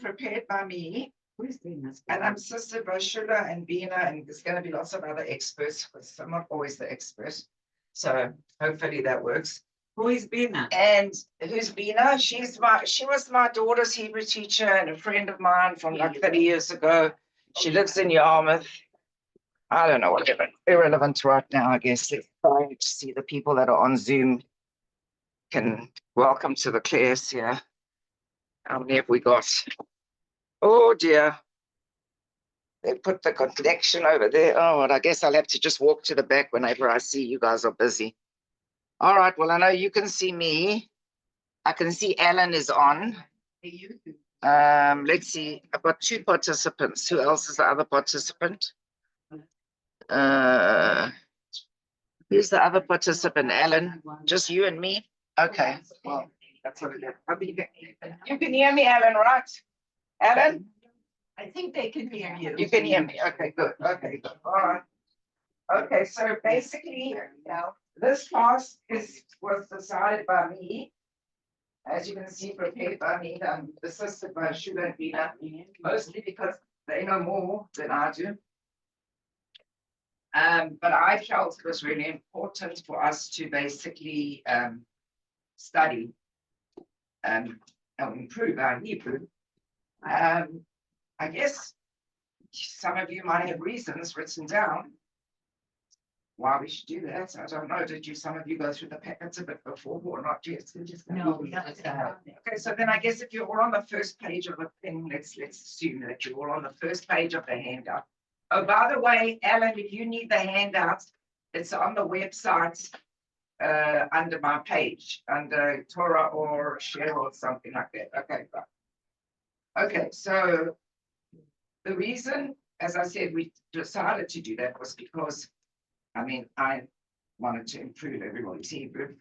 prepared by me, Who's doing this? and I'm assisted by Shula and Bina, and there's going to be lots of other experts, because I'm not always the expert. So hopefully that works. Who is Bina? And who's Bina? She was my daughter's Hebrew teacher and a friend of mine from like 30 years ago. She lives in Yarmouth. I don't know, whatever. Irrelevant right now, I guess. Let's try to see the people that are on Zoom. Welcome to the class here. How many have we got? Oh dear. They put the connection over there. Oh, well, I guess I'll have to just walk to the back whenever I see you guys are busy. All right, well, I know you can see me. I can see Alan is on. Let's see. I've got 2 participants. Who else is the other participant? Who's the other participant? Alan? Just you and me? Okay. Well, that's what it is. You can hear me, Alan, right? Alan? I think they can hear you. You can hear me. Okay, good. Okay, good. All right. Okay, so basically, this class was decided by me. As you can see, prepared by me, assisted by Shula and Bina, mostly because they know more than I do. But I felt it was really important for us to basically study and improve our Hebrew. I guess some of you might have reasons written down why we should do that. I don't know. Did some of you go through the packets a bit before or not yet? No. Okay, so then I guess if you're all on the first page of the thing, let's assume that you're all on the first page of the handout. Oh, by the way, Alan, if you need the handout, it's on the website under my page, under Torah or share or something like that. Okay, fine. Okay, so the reason, as I said, we decided to do that was because, I mean, I wanted to improve everybody's Hebrew,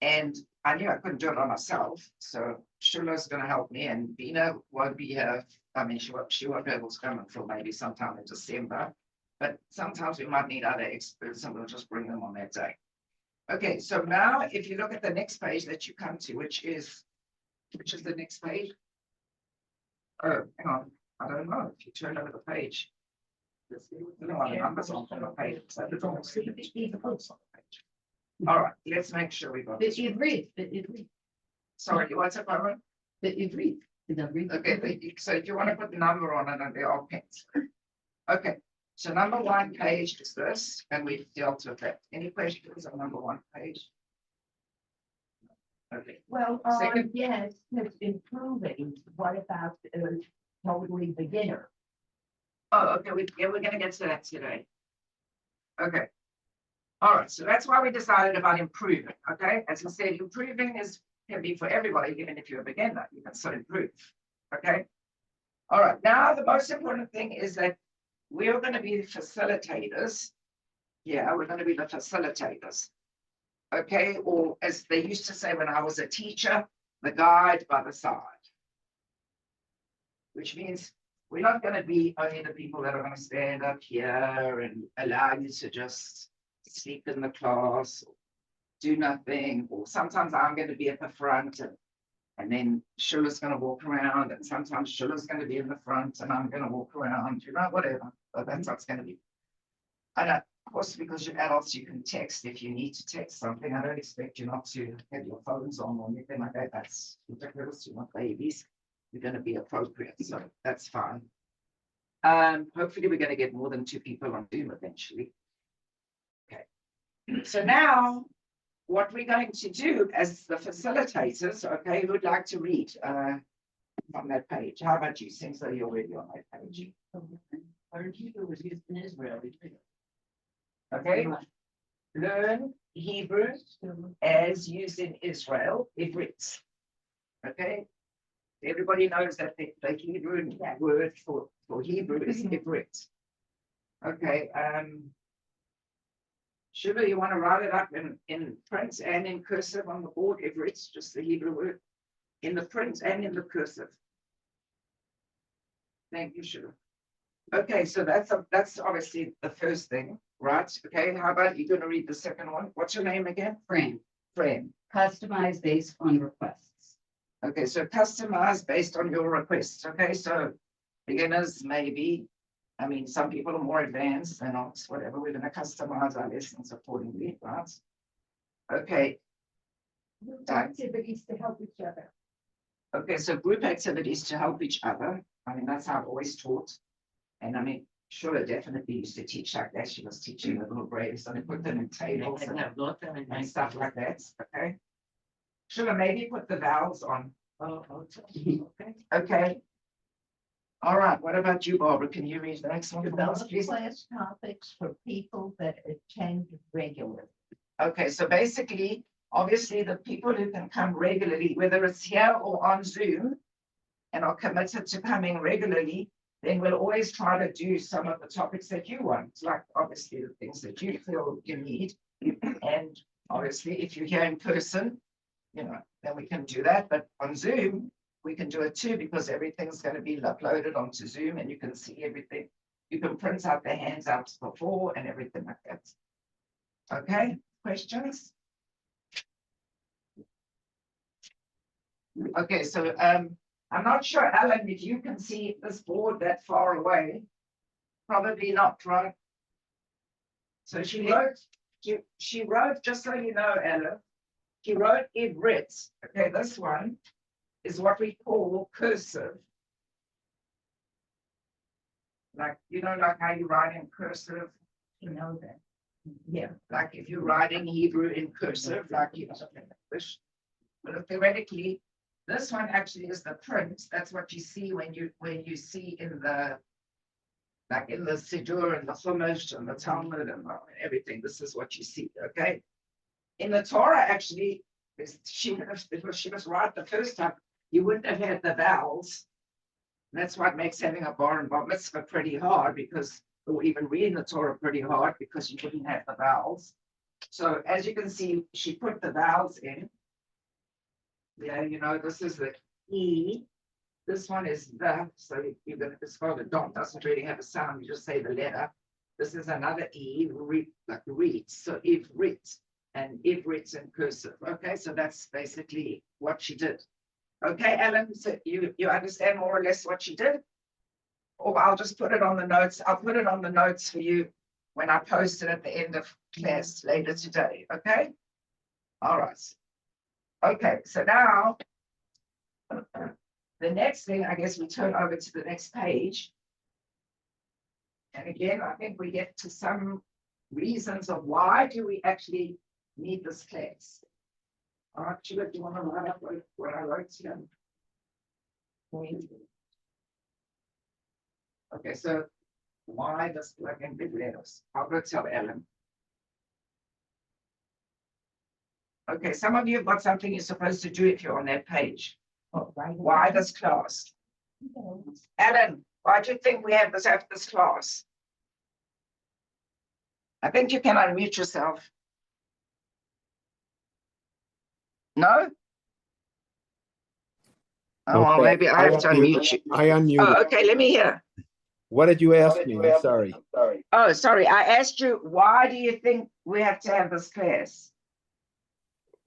and I knew I couldn't do it by myself. So Shula's going to help me, and Bina won't be here. I mean, she won't be able to come until maybe sometime in December. But sometimes we might need other experts, and we'll just bring them on that day. Okay, so now if you look at the next page that you come to, which is the next page. Oh, hang on. I don't know if you turn over the page. The numbers on the page. So it's all all right, let's make sure we got this. Sorry, what's up, Aaron? Okay, so if you want to put the number on it, and they're all pins. Okay, so number 1 page is this, and we've dealt with that. Any questions on number 1 page? Okay. Well, Second. yes, it's improving. What about totally beginner? Oh, okay, we're gonna get to that today. Okay. All right, so that's why we decided about improving, okay? As I said, improving can be for everybody, even if you're a beginner, you can still improve, okay? All right, now the most important thing is that we're gonna be the facilitators. Yeah, we're gonna be the facilitators, okay? Or as they used to say when I was a teacher, the guide by the side. Which means we're not going to be only the people that are going to stand up here and allow you to just sleep in the class, or do nothing, or sometimes I'm going to be at the front and then Shula's going to walk around, and sometimes Shula's going to be in the front and I'm going to walk around, whatever. But that's what it's going to be. And of course, because you're adults, you can text if you need to text something. I don't expect you not to have your phones on or anything like that. That's ridiculous. You're not babies. You're going to be appropriate, so that's fine. Hopefully we're going to get more than 2 people on Zoom eventually. Okay, so now what we're going to do as the facilitators, okay, who would like to read from that page? How about you, since you're already on that page? Learn Hebrew was used in Israel. Okay, learn Hebrew as used in Israel, Ivrit. Okay. Everybody knows that the Hebrew word for Hebrew is Ivrit. Okay. Shula, you want to write it up in print and in cursive on the board? Ivrit, just the Hebrew word, in the print and in the cursive. Thank you, Shula. Okay, so that's obviously the first thing, right? Okay, how about you going to read the second one? What's your name again? Fran. Fran. Customize based on requests. Okay, so customize based on your requests, okay, so beginners maybe, I mean, some people are more advanced than us, whatever, we're gonna customize our lessons accordingly, right? Okay, Activities to help each other. okay, so group activities to help each other, I mean, that's how I've always taught. And I mean, Shula definitely used to teach like that, she was teaching the little grades, so they put them in tables and stuff like that, okay? Shula, maybe put the vowels on. Oh, okay. Okay. All right, what about you, Barbara? Can you read the next one? for us, Develop please? class topics for people that attend regularly. Okay, so basically, obviously, the people who can come regularly, whether it's here or on Zoom, and are committed to coming regularly, then we'll always try to do some of the topics that you want, like obviously the things that you feel you need. And obviously, if you're here in person, you know, then we can do that. But on Zoom, we can do it too, because everything's going to be uploaded onto Zoom and you can see everything. You can print out the handouts before and everything like that. Okay, questions? Okay, so I'm not sure, Alan, if you can see this board that far away. Probably not, right? So she wrote, just so you know, Alan, she wrote Ivrit. Okay, this one is what we call cursive. Like, you know, like how you write in cursive, You know that. Yeah. like if you're writing Hebrew in cursive, like you know, in English. But theoretically, this one actually is the print. That's what you see when you see in the, like in the Siddur and the Chumash and the Talmud and everything. This is what you see, okay? In the Torah, actually, because she was right the first time, you wouldn't have had the vowels. That's what makes having a bar and bar mitzvah pretty hard, because, or even reading the Torah pretty hard, because you wouldn't have the vowels. So as you can see, she put the vowels in. Yeah, you know, this is the E. This one is the, so you're gonna, it's called a dot, doesn't really have a sound, you just say the letter. This is another E, like read, so Ivrit, and Ivrit's in cursive. Okay, so that's basically what she did. Okay, Alan, so you understand more or less what she did? Or I'll just put it on the notes. I'll put it on the notes for you when I post it at the end of class later today, okay? All right. Okay, so now the next thing, I guess we turn over to the next page. And again, I think we get to some reasons of why do we actually need this class. All right, Sheila, do you want to write up what I wrote here? Okay, so why does plug in big letters? I'll go tell Ellen. Okay, some of you have got something you're supposed to do if you're on that page. Oh, right. Why this class? Ellen, why do you think we have this after this class? I think you can unmute yourself. No? Oh, well, Okay, maybe I have to unmute you. I unmuted. Oh, okay, let me hear. What did you ask me? I'm sorry. Oh, sorry, I asked you, why do you think we have to have this class?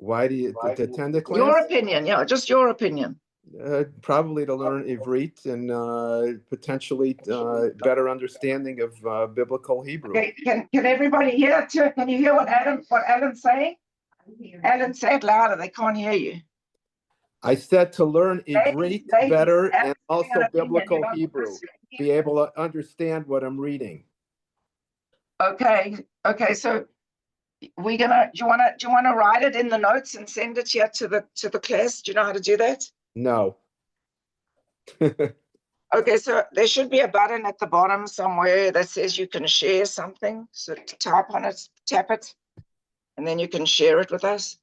Why do you to attend the Your class? opinion, yeah, just your opinion. Probably to learn Ivrit and potentially better understanding of biblical Hebrew. Okay, can everybody hear it too? Can you hear what Alan's saying? Alan, say it louder, they can't hear you. I said to learn Ivrit Maybe better Alan's and giving also an opinion, biblical you don't Hebrew. listen. Be able to understand what I'm reading. Okay, so do you wanna write it in the notes and send it here to the class? Do you know how to do that? No. Okay, so there should be a button at the bottom somewhere that says you can share something. So tap on it, tap it, and then you can share it with us.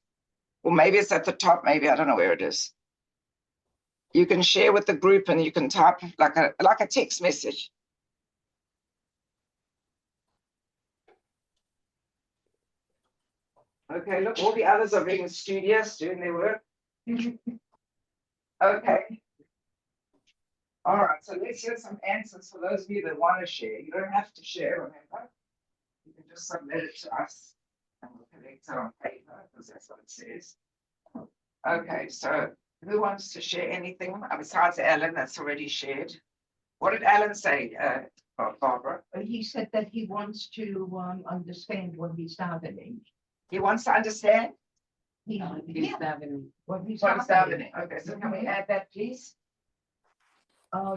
Or maybe it's at the top, maybe I don't know where it is. You can share with the group and you can type like a text message. Okay, look, all the others are being studious, doing their work. Okay. All right, so let's hear some answers for those of you that want to share. You don't have to share, remember? You can just submit it to us and we'll collect it on paper because that's what it says. Okay, so Who wants to share anything besides Alan that's already shared? What did Alan say, Barbara? He said that he wants to, understand what he's davening. He wants to understand He, He's yeah, davening. what he's what is davening. happening. Okay, so can we add that, please?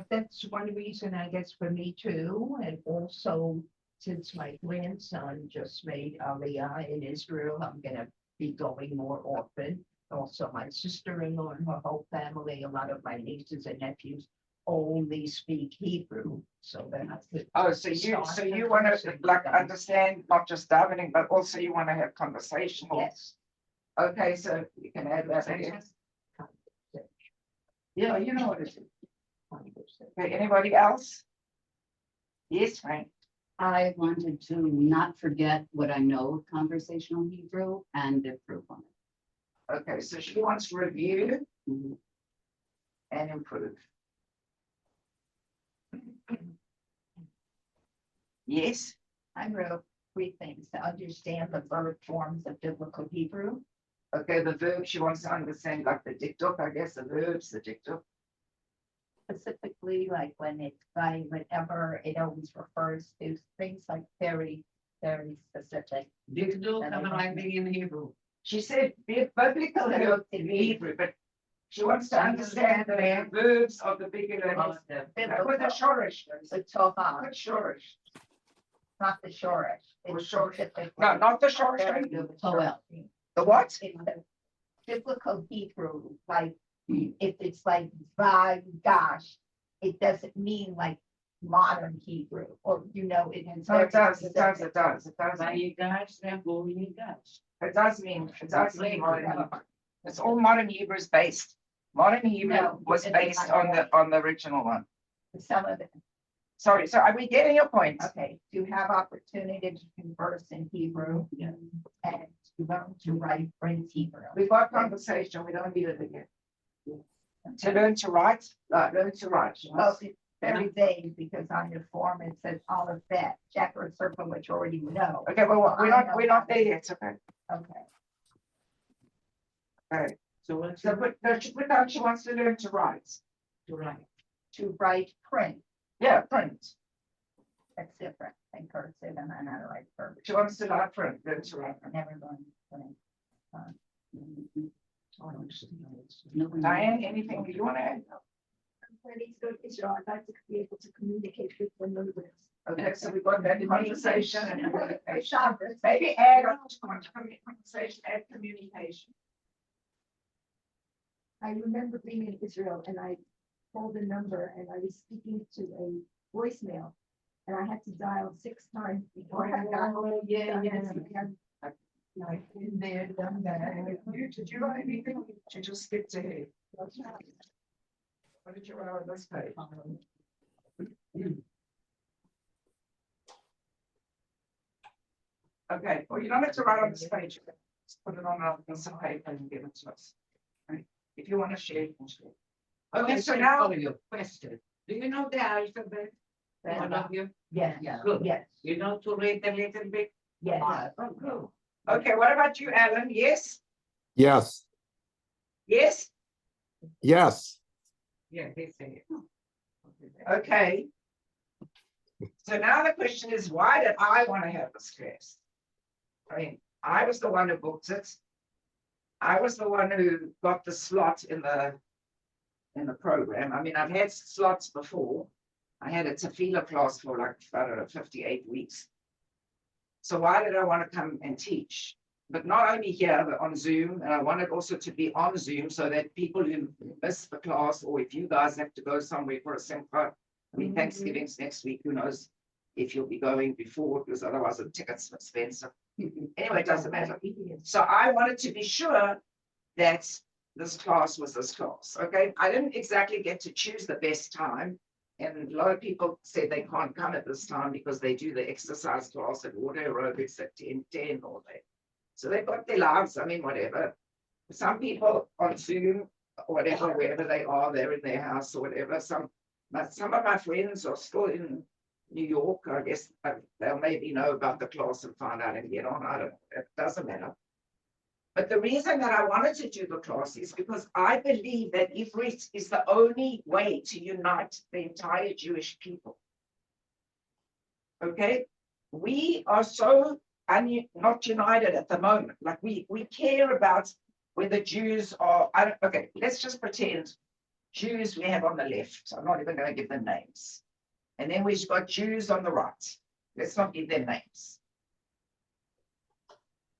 That's one reason, I guess, for me too, and also since my grandson just made Aliyah in Israel, I'm gonna be going more often. Also, my sister-in-law and her whole family, a lot of my nieces and nephews only speak Hebrew, so then I could. Oh, so you want to like understand not just davening, but also you want to have conversational. Yes. Okay, so you can add that in. Yeah, you know what it is. Okay, anybody else? Yes, Frank. I wanted to not forget what I know of conversational Hebrew and improve on Okay, so she wants to review it. Mhm. and improve. Yes, I wrote 3 things: to understand the verb forms of biblical Hebrew, okay, the verb she wants to understand, like the dictum, I guess, the verbs, the dictum. specifically like when it's by whenever it always refers to things like very, very specific. Dictum And I don't summarizing in Hebrew. She said biblical verbs in Hebrew, but she wants to understand the verbs of the bigger letters. That was a shorish. The Torah, What shorish? not the Shorish. Or It's Shorish. specifically No, not the shorish. very good with Poel. Shorish. The what? In the biblical Hebrew, like, if it's like gosh, it doesn't mean like modern Hebrew, or, it is. No, it very does, it does, specific. it does, it does. Vayigash, Rabo, Yigash. It does mean modern Hebrew. It's all modern Hebrew is based. Modern Hebrew No, was it's based not. on the original one. Some of it, Sorry, so are we getting your point? okay, to have opportunity to converse in Hebrew. Yeah. And to learn to write French Hebrew. We've got conversation, we don't need it again. To learn to write, learn to write. Well, it's very vague because on your form it says all of that, check or circle, which you already know. Okay, well, we're not there yet, okay. Okay, Okay, So what's so but no, she put down, she wants to learn to write. to write? to write print, Yeah, print. that's different than cursive, and I know how to write verbiage. She wants to learn print, learn to write. I never learned print. Diane, anything you want to add? Planning to go to Israel, I'd like to be able to communicate with the neighbors. Okay, so we've got that conversation and communication. Shabbos. Maybe add on to conversation, add communication. I remember being in Israel and I called a number and I was speaking to a voicemail. And I had to dial 6 times before I got. Oh, yeah, yeah. I've been there, done that. Did you write anything? Or did you just skip to here? What did you write on this page? Okay, well, you don't have to write on this page. You can just put it on a piece of paper and give it to us. Right? If you want to share, you can share. Okay, so now, Your question. Do you know the alphabet? One of you? Yes, Good. yes, You know to read a little bit? yes. Oh, good. okay, what about you, Alan? Yes? Yes, Yes? yes. Yeah, they say. Okay. So now the question is, why did I want to have this class? I mean, I was the one who booked it. I was the one who got the slot in the program. I mean, I've had slots before. I had a tefillah class for like, I don't know, 58 weeks. So why did I want to come and teach? But not only here, but on Zoom, and I wanted also to be on Zoom so that people who miss the class, or if you guys have to go somewhere for a simcha, I mean, Thanksgiving's next week, who knows if you'll be going before, because otherwise the tickets are expensive. Anyway, it doesn't matter. So I wanted to be sure that this class was this class, okay? I didn't exactly get to choose the best time. And a lot of people say they can't come at this time because they do the exercise class at water aerobics at 10 all day. So they've got their lives, I mean, whatever. Some people on Zoom, or whatever, wherever they are, they're in their house or whatever. Some of my friends are still in New York. I guess they'll maybe know about the class and find out and get on. I don't know. It doesn't matter. But the reason that I wanted to do the class is because I believe that Ivrit is the only way to unite the entire Jewish people. Okay, we are so not united at the moment. Like we care about whether Jews are, okay, let's just pretend Jews we have on the left. I'm not even going to give them names. And then we've got Jews on the right. Let's not give them names.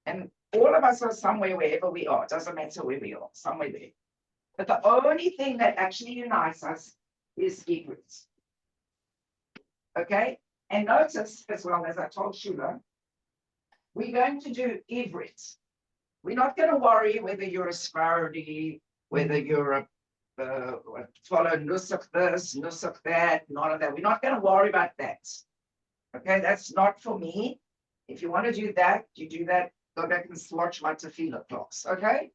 And all of us are somewhere wherever we are. It doesn't matter where we are, somewhere there. But the only thing that actually unites us is Ivrit. Okay? And notice, as well as I told Shula, we're going to do Ivrit. We're not going to worry whether you're a Sephardi, whether you're a follow Nusach this, Nusach that, none of that. We're not going to worry about that. Okay, that's not for me. If you want to do that, you do that. Go back and watch my tefillah class. Okay.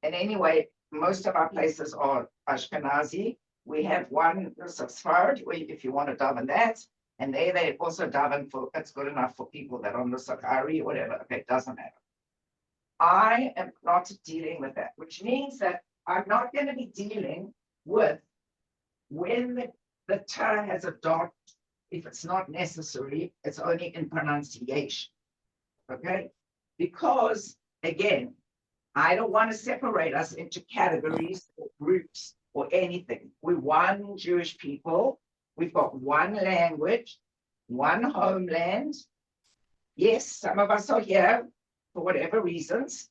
And anyway, most of our places are Ashkenazi. We have one Nusach Sephardi, if you want to daven that. And they also daven for, that's good enough for people that are Nusach Ari, whatever. Okay, it doesn't matter. I am not dealing with that, which means that I'm not going to be dealing with when the Torah has a dot. If it's not necessary, it's only in pronunciation. Okay? Because, again, I don't want to separate us into categories or groups or anything. We're one Jewish people. We've got one language, one homeland. Yes, some of us are here for whatever reasons.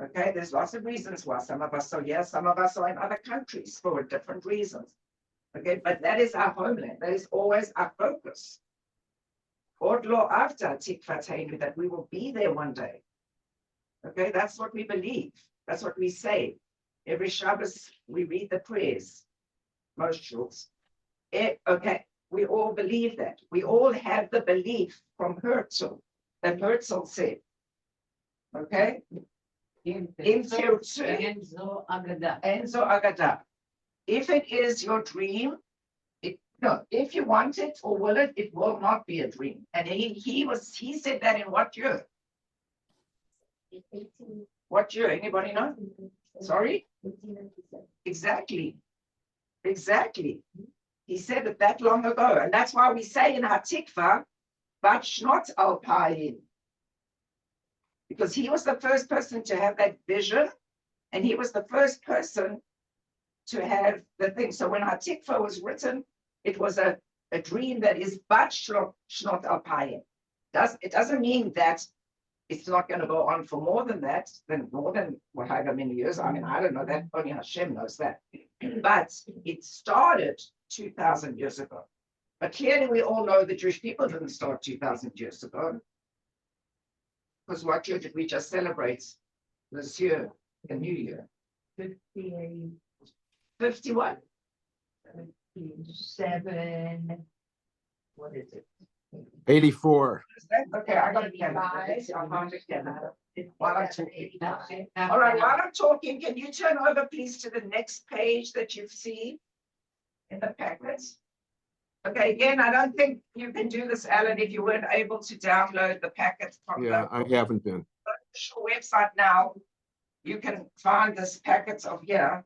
Okay, there's lots of reasons why some of us are here, some of us are in other countries for different reasons. Okay, but that is our homeland. That is always our focus. Odlo after Tikvateinu, that we will be there one day. Okay, that's what we believe. That's what we say. Every Shabbos we read the prayers. Most shuls. Okay, we all believe that. We all have the belief from Herzl that Herzl said. Okay. Enzo Agada. If it is your dream, if you want it or will it, it will not be a dream. And he said that in what year? 18, What year? Anybody know? 1897. Sorry? 1897. Exactly. Exactly. He said it that long ago. And that's why we say in our tikva, but not alpayin. Because he was the first person to have that vision, and he was the first person to have the thing. So when Hatikva was written, it was a dream that is bat shnot alpayim. It doesn't mean that it's not going to go on for more than however many years. I mean, I don't know that, only Hashem knows that. But it started 2,000 years ago. But clearly we all know the Jewish people didn't start 2,000 years ago. Because what year did we just celebrate this year, the new year? 58, 51. 57, what is it? 84. Is that- Okay, I got it. I'll find it again. While I'm talking. All right, while I'm talking, can you turn over, please, to the next page that you've seen in the packets? Okay, again, I don't think you can do this, Alan, if you weren't able to download the packets from Yeah, the I haven't been. official website now. You can find this packets of here.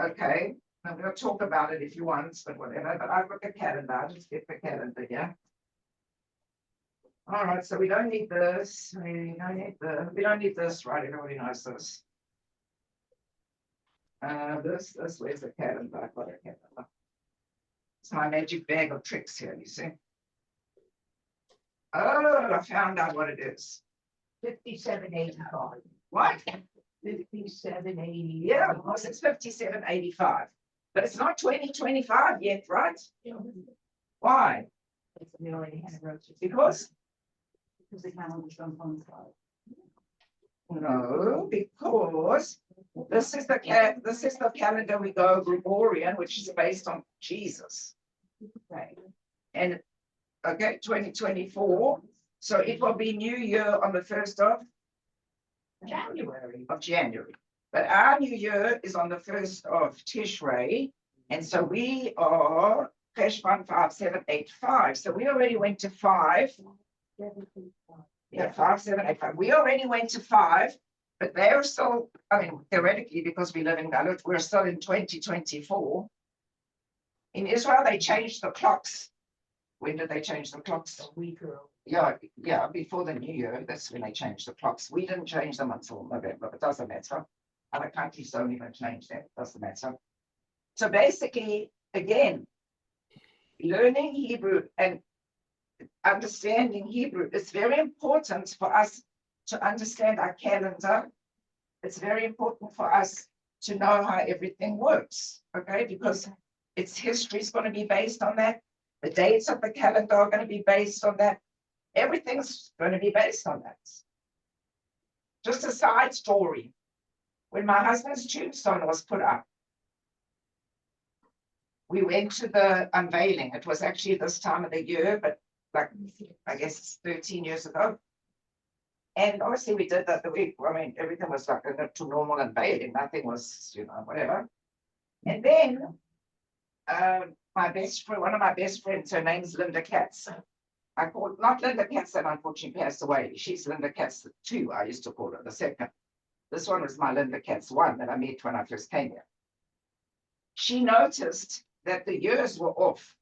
Okay, I'm going to talk about it if you want, but whatever. But I've got the calendar. I'll just get the calendar here. All right, so we don't need this. We don't need this, right? Everybody knows this. Where's the calendar? I've got a calendar. It's my magic bag of tricks here, you see. Oh, I found out what it is. 5785. What? 5780. Yeah, of course, it's 5785. But it's not 2025 yet, right? Why? We already had a roast. Because? Because the calendar's on one side. No, because this is the calendar we go Gregorian, which is based on Jesus. Right. And okay, 2024. So it will be New Year on the 1st of January. But our New Year is on the 1st of Tishrei. And so we are Cheshvan 5785. So we already went to 5. Yeah, 5785. We already went to 5, but they're still, I mean, theoretically, because we live in Galut, we're still in 2024. In Israel, they changed the clocks. When did they change the clocks? A week ago. Yeah, before the new year, that's when they changed the clocks. We didn't change them until November, but it doesn't matter. Other countries don't even change them, doesn't matter. So basically, again, learning Hebrew and understanding Hebrew is very important for us to understand our calendar. It's very important for us to know how everything works, okay? Because its history is going to be based on that. The dates of the calendar are going to be based on that. Everything's going to be based on that. Just a side story. When my husband's tombstone was put up, we went to the unveiling. It was actually this time of the year, but like, I guess it's 13 years ago. And obviously we did that the week. I mean, everything was like to normal unveiling. Nothing was, whatever. And then my best friend, one of my best friends, her name is Linda Katz. I called, not Linda Katz that unfortunately passed away. She's Linda Katz 2, I used to call her, the second. This one was my Linda Katz 1 that I met when I first came here. She noticed that the years were off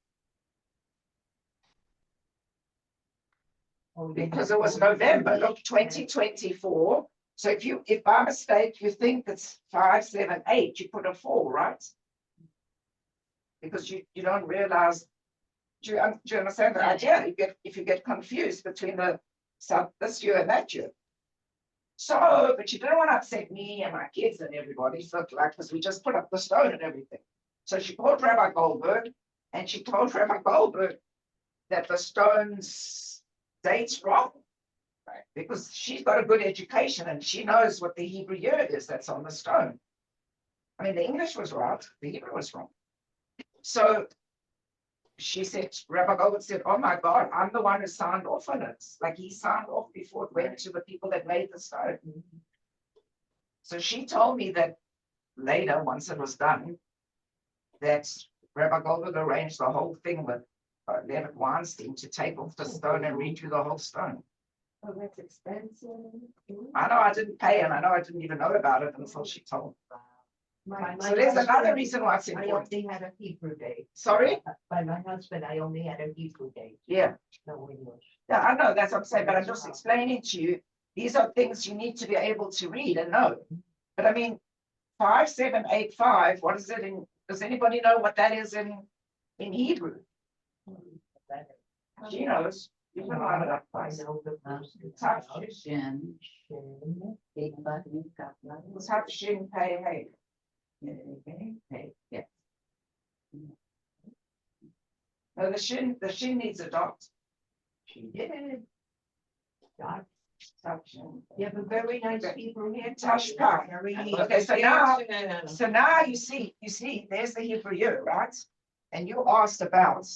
because it was November, look, 2024. So if by mistake you think it's 578, you put a 4, right? Because you don't realize. Do you understand the idea? If you get confused between this year and that year. So, but you didn't want to upset me and my kids and everybody. So like, because we just put up the stone and everything. So she called Rabbi Goldberg and she told Rabbi Goldberg that the stone's date's wrong. Right? Because she's got a good education and she knows what the Hebrew year is that's on the stone. I mean, the English was right, the Hebrew was wrong. So she said, Rabbi Goldberg said, oh my God, I'm the one who signed off on it. Like he signed off before it went to the people that made the stone. So she told me that later, once it was done, that Rabbi Goldberg arranged the whole thing with Leonard Weinstein to take off the stone and redo the whole stone. Oh, that's expensive. I know I didn't pay and I know I didn't even know about it until she told me. My So there's another husband, reason why it's I important. only had a Hebrew date. Sorry? By my husband, I only had a Hebrew date, Yeah. no English. Yeah, I know, that's what I'm saying, but I'm just explaining to you, these are things you need to be able to read and know. But I mean, 5785, what is it in, does anybody know what that is in Hebrew? She knows. You can line it up, I please. know the first. Tav Shin, Shin, big button, kaplan. It's Tav Shin Pei Hey. Hey, Yes. No, the shin needs a dot. she did. Dot. Tav Shin. You have a very nice Hebrew hand. Tashkar. Okay, so now you see, there's the Hebrew year, right? And you asked about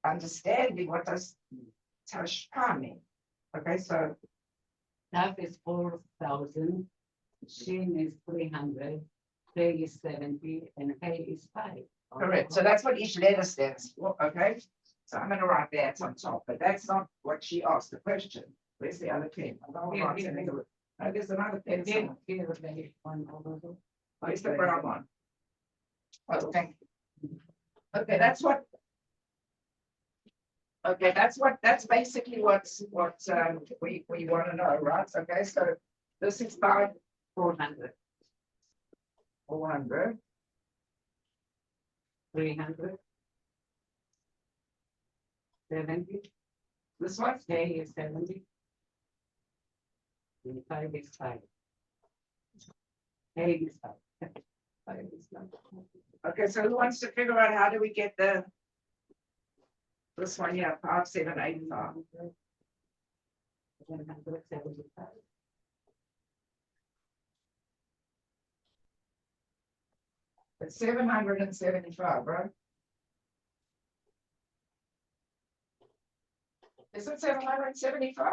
understanding what does Tashkar mean. Okay, so Tav is 4,000, Shin is 300, Pei is 70, and Hey is 5. correct. So that's what each letter stands for. Okay. So I'm going to write that on top, but that's not what she asked the question. Where's the other pen? I don't want to write anything. No, there's another pen. Here, somewhere. here, there is one over there. Where's the brown one? Oh, thank you. Okay, that's what. Okay, that's basically what we want to know, right? Okay, so this is by 400, 400. 300. 70, This one, Hey is 70. And 5 is 5. Hey is 5. 5 is 9. okay, so who wants to figure out how do we get this one, yeah, 5785. 175. It's 775, right? Is it 775?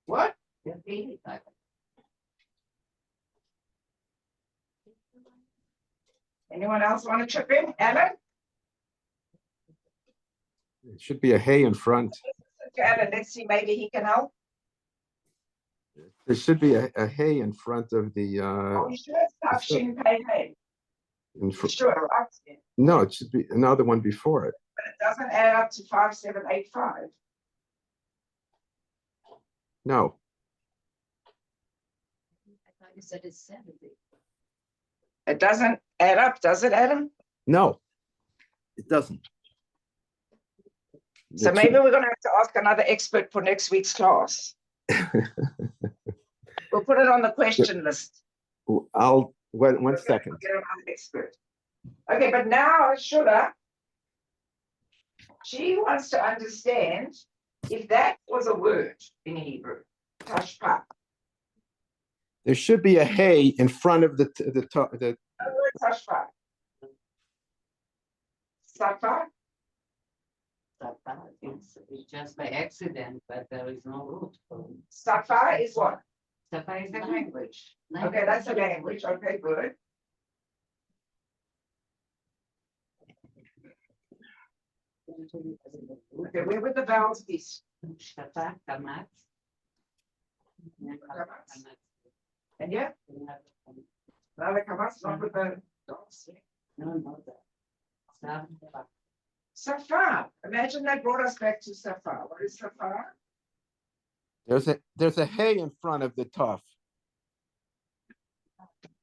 What? That's 85. Anyone else want to chip in? Alan? It should be a hay in front. Alan, let's see, maybe he can help. There should be a hay in front of the, Are you sure it's Taf Shin Pei Hei? in You sure, right? no, it should be another one before it. But it doesn't add up to 5785. No, I thought you said it's 70. It doesn't add up, does it, Adam? no. It doesn't. So The maybe we're gonna have to ask another expert for next week's class. We'll put it on the question list. I'll, one Okay, second. we'll get another expert. Okay, but now Shula, she wants to understand if that was a word in Hebrew, tashpa. There should be a hay in front of the top, the, No word tashpa. Safa, It's just by accident, but there is no root for it. safa is what? Safa is The the language. Okay, that's a language. Okay, good. Okay, where would the vowels be? Safa, kamat. And yeah, now the kamas not with the dots. No, no, that. Safa. Safa. Imagine that brought us back to Safa. What is Safa? there's a hay in front of the tough.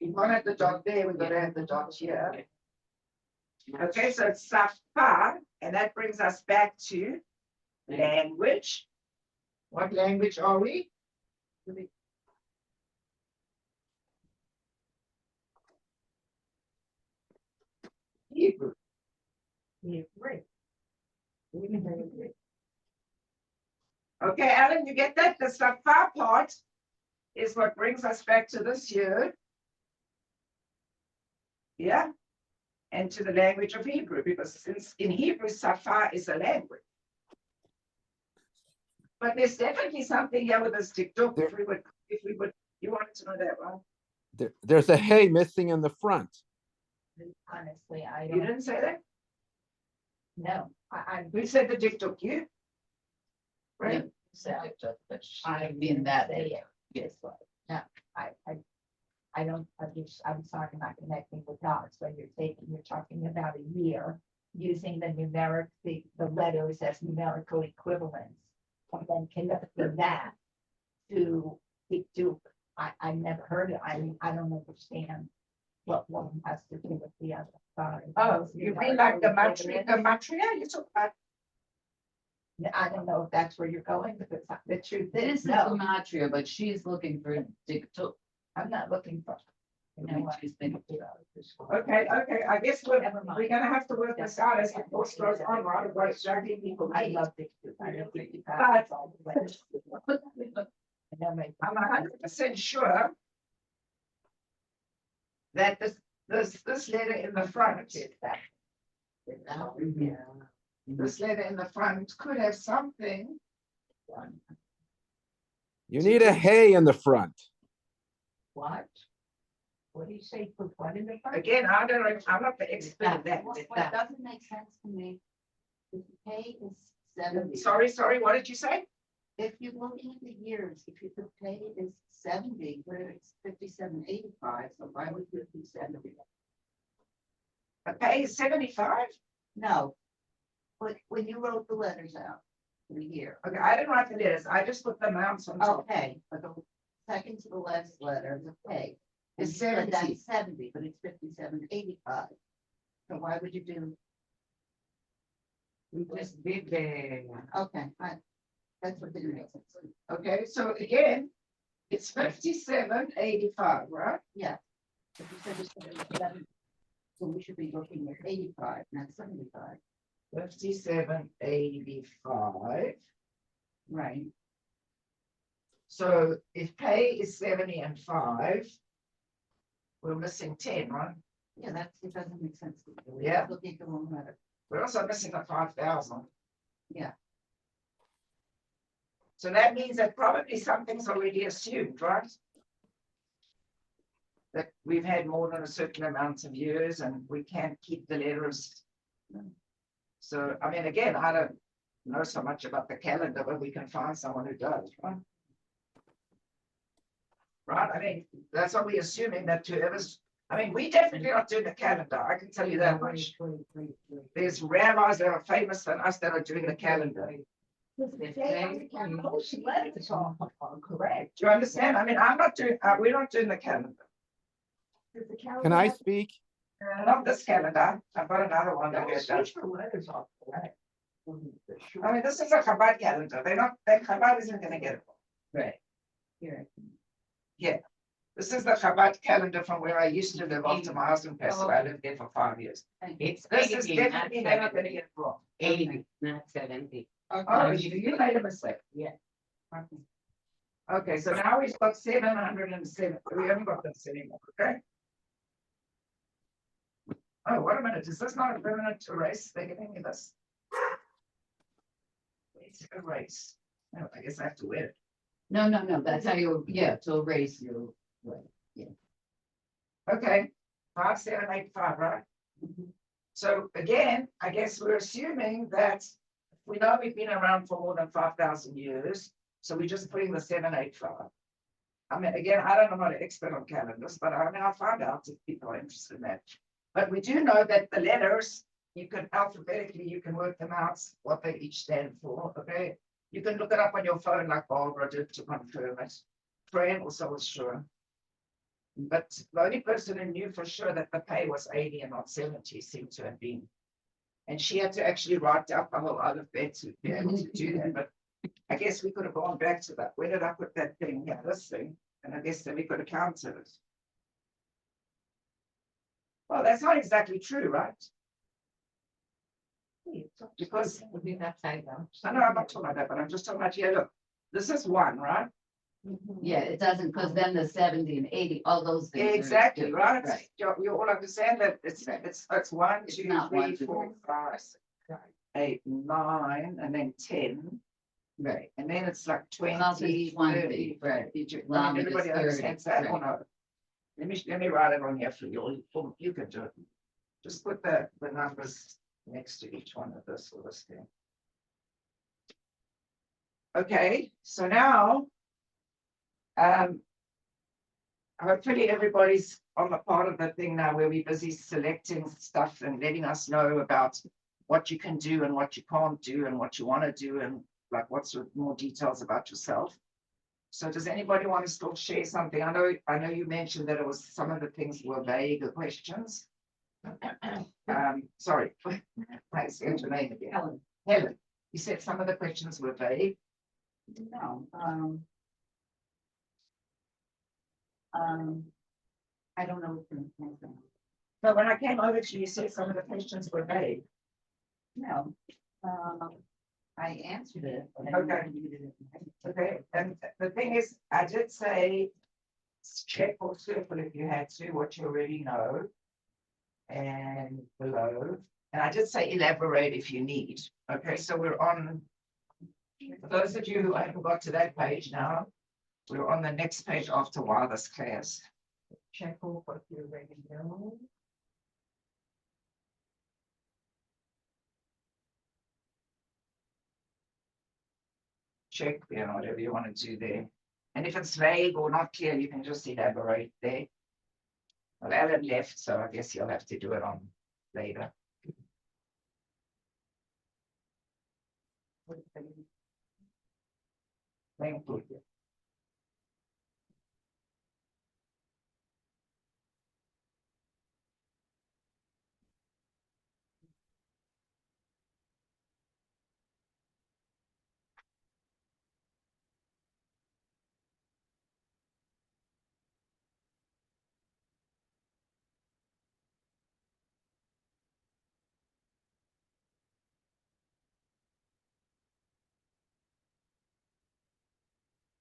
We wanted the dot there, we're gonna have the dot here. Okay, so it's Safa, and that brings us back to language. What language are we? Hebrew. Okay, Alan, you get that? The Safa part is what brings us back to this year. Yeah, and to the language of Hebrew, because since in Hebrew, Safa is a language. But there's definitely something here with this dikduk, if we would, you wanted to know that, right? There's a hay missing in the front. Honestly, I You don't didn't say that? know. I'm Who said the dikduk? You? Right? I've been that area. Yes, no, I don't, I'm talking about connecting with dots, when you're talking about a year, using the numeric, the letters as numerical equivalents. And then connecting that to, I never heard it, I don't understand what one has to do with the other side. Oh, you mean like the matria, you talk about? I don't know if that's where you're going, but the truth This is, is no, gematria, but she's looking for diktuk. I'm not looking for. You know what? She's thinking. Okay, I guess we're Never mind. gonna have to work this out as the course goes on, right, what exactly people I need. love it. I love it. But I'm 100% sure that this letter in the front, this letter in the front could have something. You need a hay in the front. What? What do you say, put what in the front? Again, I don't know, I'm not the expert at that. What doesn't make sense to me, if the pay is 70. Sorry, what did you say? If you're looking at the years, if you could pay is 70, where it's 57.85, so why would it be 70? The pay is 75? No. But when you wrote the letters out for the year. Okay, I didn't write the letters, I just put the amounts on top. Okay, but the second to the last letter, the pay. It's you said 70. That's 70, but it's 57.85. So why would you do? We just did the. Okay, that's what didn't make sense. Okay, so again, it's 57.85, right? Yeah. But you said it's 77. So we should be looking at 85, not 75. 57.85. Right. So if pay is 70 and 5, we're missing 10, right? Yeah, it doesn't make sense. to me. We're Yeah. Looking at the wrong letter. We're also missing the 5,000. Yeah. So that means that probably something's already assumed, right? that we've had more than a certain amount of years and we can't keep the letters. So, I mean, again, I don't know so much about the calendar, but we can find someone who does, right? Right, I mean, that's what we're assuming that whoever's, I mean, we definitely not doing the calendar, I can tell you that much. There's rabbis that are famous than us that are doing the calendar. Most letters are correct. Do you understand? I mean, I'm not doing, we're not doing the calendar. Does the Can calendar I have- speak? Not this calendar, I've got another one that Most does. letters are correct. I mean, this is a Chabad calendar, they're not, that Chabad isn't gonna get it. Right. Here. This is the Chabad calendar from where I used to live after my husband passed away, I lived there for 5 years. It's This is 80, not definitely never gonna 70. get it wrong. 80, not 70. Oh, you made a mistake. Yeah. Okay, so now we've got 707, we haven't got this anymore, okay? Oh, wait a minute, is this not a permanent erase? They're giving me this. It's erase. No, I guess I have to wear it. No, that's how you, yeah, to erase your. Okay, 5785, right? So again, I guess we're assuming that we know we've been around for more than 5,000 years, so we're just putting the 785. I mean, again, I don't know how to expert on calendars, but I mean, I'll find out if people are interested in that. But we do know that the letters, you can alphabetically, you can work them out, what they each stand for, okay? You can look it up on your phone like Barbara did to confirm it. Fran also was sure. But the only person who knew for sure that the pay was 80 and not 70 seemed to have been. And she had to actually write out the whole alphabet to be able to do that, but I guess we could have gone back to that. Where did I put that thing? Yeah, this thing, and I guess then we could have counted it. Well, that's not exactly true, right? Because, Would be upside down. I know I'm not talking about that, but I'm just talking about, here, look, this is one, right? Yeah, it doesn't, because then the 70 and 80, all those things. are Exactly, different, right? You all understand that it's 1, It's 2, not 3, 1, 2, 4, 5, 6, 8, 9, and then 10. Right. And then it's like Well, 20, it's 20, 30, right. 50, Long as it's everybody 30, understands that or right. not? Let me write it on here for you, or you can do it. Just put the numbers next to each one of this or this thing. Okay, so now, hopefully everybody's on the part of the thing now where we're busy selecting stuff and letting us know about what you can do and what you can't do and what you want to do and like what's more details about yourself. So does anybody want to still share something? I know you mentioned that it was some of the things were vague questions. Sorry, thanks, your name again. Helen, you said some of the questions were vague. No, I don't know. But when I came over to you, you said some of the questions were vague. No, I answered it. but I Okay. didn't read it. Okay, and the thing is, I did say check or circle if you had to, what you already know. And below, and I did say elaborate if you need. Okay, so we're on, for those of you who haven't got to that page now, we're on the next page after why this class. Check off what you already know. Check, you know, whatever you want to do there. And if it's vague or not clear, you can just elaborate there. Well, Alan left, so I guess you'll have to do it on later. Thank you.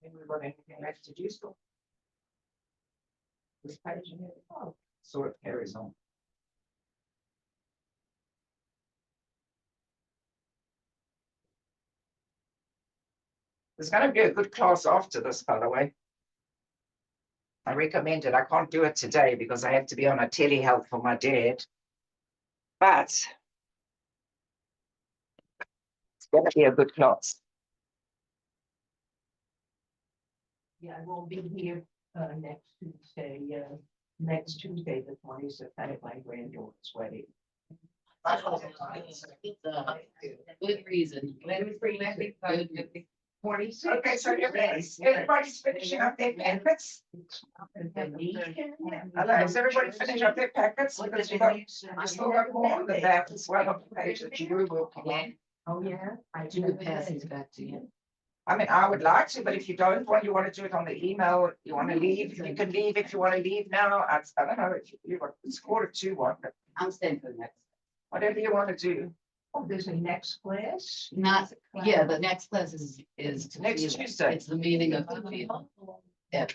Anybody got anything left to do still? This page in here, oh, so it carries on. There's gonna be a good class after this, by the way. I recommend it. I can't do it today because I have to be on a telehealth for my dad. But it's gonna be a good class. Yeah, I won't be here, next Tuesday, the 20th, at my granddaughter's wedding. Good reason. Good. 26. Okay, so everybody's finishing up their packets. Hello, is everybody finishing up their packets? Because I still got more on the back as well of the page that you were working on. Oh, yeah. I Do pass it back to you. I mean, I would like to, but if you don't want, you want to do it on the email, you want to leave, you can leave if you want to leave now. I don't know if you want, it's 1:45, but I'm staying for the next. whatever you want to do. Oh, there's a next class? Not, yeah, the next class is. to Next feel- Tuesday. It's the meaning of the field. Yeah.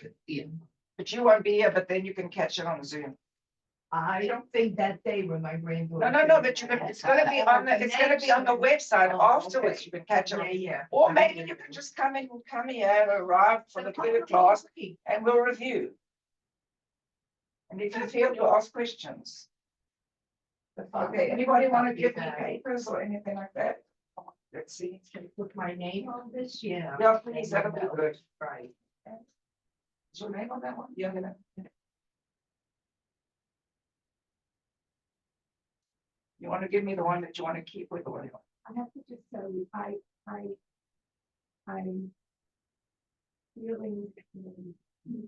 But you won't be here, but then you can catch it on Zoom. I don't think that day when my granddaughter. No, but you can, it's gonna be on the website afterwards, you can catch it. Yeah, yeah. Or maybe you can just come here, arrive for the third class, and we'll review. And if you feel, you'll ask questions. Okay, anybody want to give me papers or anything like that? Let's see. Can you put my name on this? Yeah. Yeah, please, that'll be good. Right. Is your name on that one? Yeah, I'm gonna. You want to give me the one that you want to keep with the one? I have to just tell you, I'm feeling,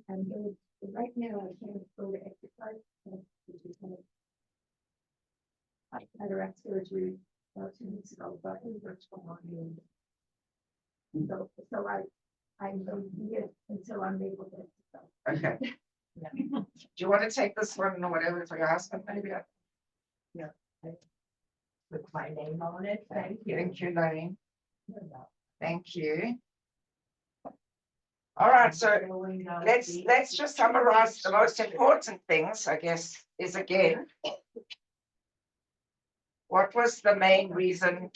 I'm going, right now, I can't go to exercise. I had cataract surgery about 2 weeks ago, but it works for me. So I'm going to be it until I'm able to exercise. Okay. Do you want to take this one or whatever for your husband, maybe? With my name on it, thank you. Thank you, Lane. Thank you. All right, so let's just summarize the most important things, I guess, is again. What was the main reason?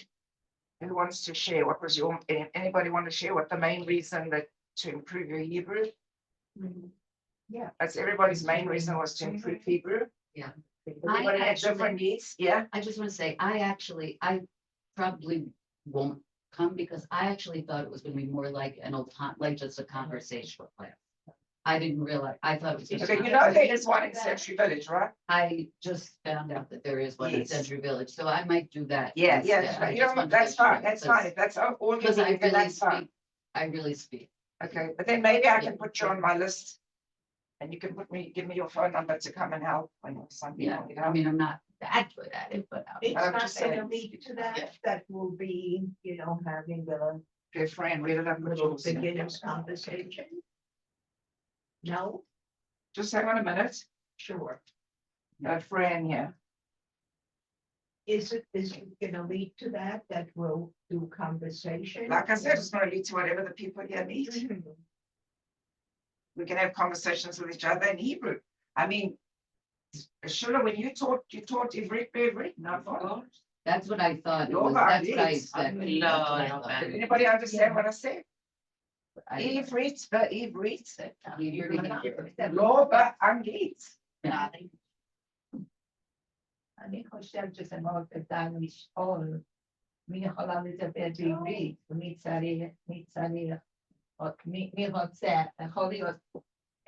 Who wants to share? What was your, anybody want to share what the main reason that to improve your Hebrew? Yeah. That's everybody's main reason was to improve Hebrew. Yeah. Everybody had different needs, yeah. I just want to say, I probably won't come because I actually thought it was gonna be more like an old time, like just a conversational class. I didn't realize, I thought it was. just Okay, you know, there is one in Century Village, right? I just found out that there is one in Yes. Century Village, so I might do that. Yeah, instead. yeah, I you just know, wanted to that's make sure fine, that's fine, if that's all you Because I need, then really that's fine. speak, I really speak. Okay, but then maybe I can put you on my list. And you can give me your phone number to come and help when something. Yeah, I mean, I'm not that good at it, but. It's I'm not just gonna saying. lead to that, that will be, having the Good friend, read it up. with little yours. beginners conversation. No, Just hang on a minute, sure. Fran here. Is it gonna lead to that we'll do conversation? Like I said, it's gonna lead to whatever the people here need. We can have conversations with each other in Hebrew. I mean, Shula, when you taught Ivrit, no? That's what I thought, it Your was, that's what I ideas. expected. No, That's what I no, thought. Did anybody understand what I said? I- Ivrit, Hebrew. לא באנגלית. אני חושב שזה מאוד כדאי לשאול מי יכולה לדבר בעברית ומי צריך, מי רוצה, יכול להיות,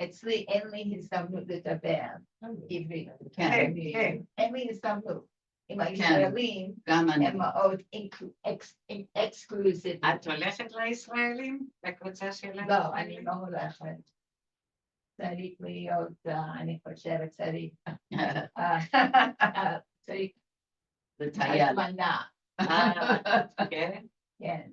אצלי אין לי הזדמנות לדבר עברית. כן, כן. אין לי הזדמנות. עם כן. הישראלים גם אני. הם מאוד אקסקלוסיביים. את הולכת לישראלים? לקבוצה של לא, אני לא הולכת. צריך להיות, אני חושבת, צריך צריך לטייל. הזמנה, כן, כן.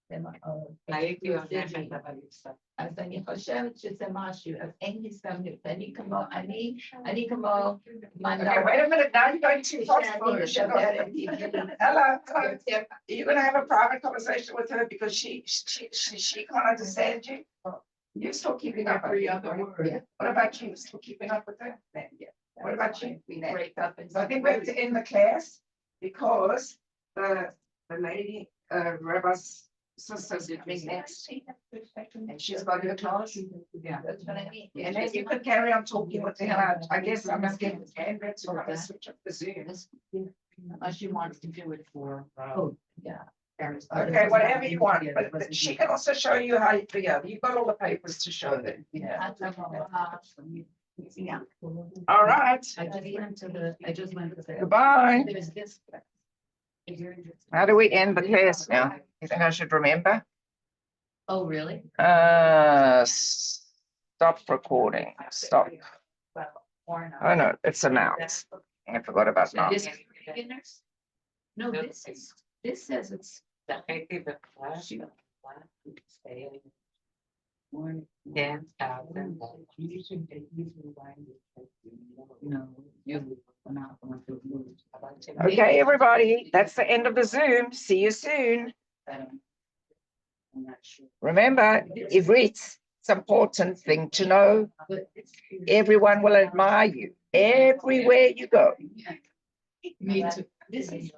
זה מאוד הייתי הולכת, אקסקלוסיבי. אבל הפסקתי. אז אני חושבת שזה משהו, אז אין הזדמנות, אני כמו Okay, wait a minute, now you're going too fast for her. Hello, you're gonna have a private conversation with her because she can't understand you. You're still keeping up. Every other word. What about you? Still keeping up with her? Yeah. What about you? We break up and. So I think we have to end the class because the lady, Rabbi sisters living next. And she's got her class. Yeah. That's what I mean. And then you could carry on talking with the hell out. I guess I must get Andrew or I switch up the Zoom. Unless you want to do it for. Oh, yeah. Okay, whatever you want, but she can also show you how, yeah, you've got all the papers to show them. Yeah. Yeah. All right, I just went to the. goodbye. There's this. If you're interested. How do we end the class now? You think I should remember? Oh, really? Stop recording, stop. Oh, no, it's a mouse. I forgot about This mouse. is beginners? No, this says it's. No, you're not going to lose. Okay, everybody, that's the end of the Zoom. See you soon. I'm not sure. Remember, Ivrit's important thing to know. But Everyone will admire you everywhere you go. Me too. This is.